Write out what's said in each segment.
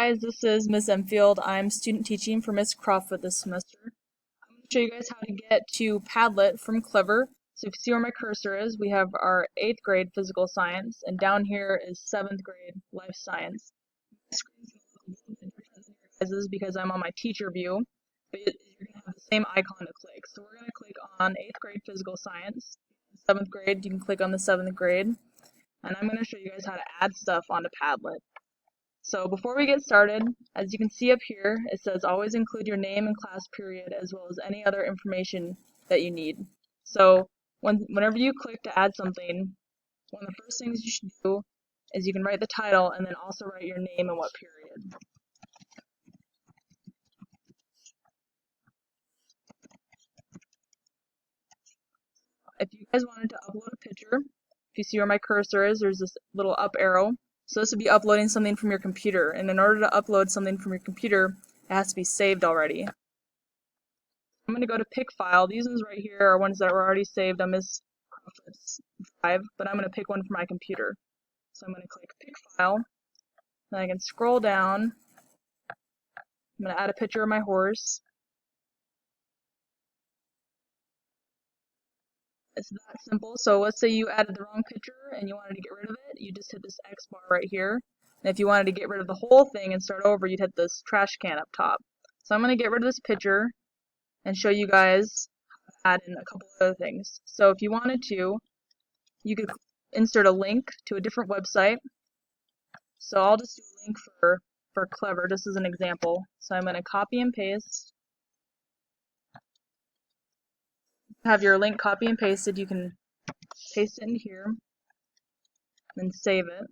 Guys, this is Ms. Enfield. I'm student teaching for Ms. Crofutt this semester. I'm going to show you guys how to get to Padlet from Clever. So if you see where my cursor is, we have our 8th grade physical science, and down here is 7th grade life science. My screen's a little bit different than your guys's because I'm on my teacher view, but you're going to have the same icon to click. So we're going to click on 8th grade physical science. 7th grade, you can click on the 7th grade, and I'm going to show you guys how to add stuff onto Padlet. So before we get started, as you can see up here, it says always include your name and class period as well as any other information that you need. So whenever you click to add something, one of the first things you should do is you can write the title and then also write your name and what period. If you guys wanted to upload a picture, if you see where my cursor is, there's this little up arrow. So this would be uploading something from your computer, and in order to upload something from your computer, it has to be saved already. I'm going to go to pick file. These ones right here are ones that were already saved on Ms. Crofutt's drive, but I'm going to pick one for my computer. So I'm going to click pick file, then I can scroll down. I'm going to add a picture of my horse. It's that simple. So let's say you added the wrong picture and you wanted to get rid of it, you just hit this X bar right here. And if you wanted to get rid of the whole thing and start over, you'd hit this trash can up top. So I'm going to get rid of this picture and show you guys how to add in a couple other things. So if you wanted to, you could insert a link to a different website. So I'll just do a link for Clever, just as an example. So I'm going to copy and paste. Have your link copy and pasted, you can paste it in here, then save it.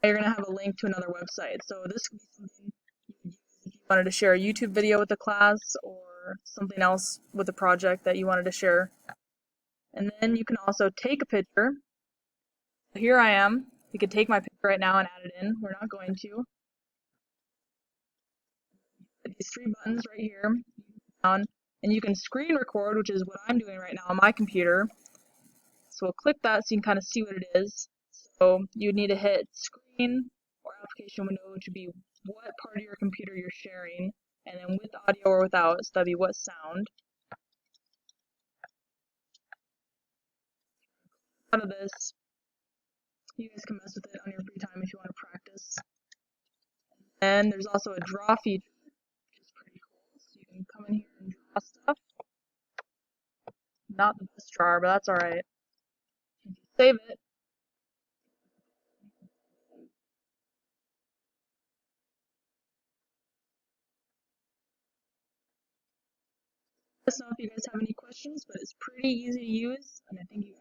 Now you're going to have a link to another website. So this could be something you could use if you wanted to share a YouTube video with the class or something else with a project that you wanted to share. And then you can also take a picture. Here I am. You could take my picture right now and add it in. We're not going to. These 3 buttons right here, down, and you can screen record, which is what I'm doing right now on my computer. So we'll click that so you can kind of see what it is. So you would need to hit screen or application window, which would be what part of your computer you're sharing, and then with audio or without, so that'd be what sound. Out of this, you guys can mess with it on your free time if you want to practice. And there's also a draw feature, which is pretty cool. So you can come in here and draw stuff. Not the best drawer, but that's alright. If you save it, let us know if you guys have any questions, but it's pretty easy to use, and I think you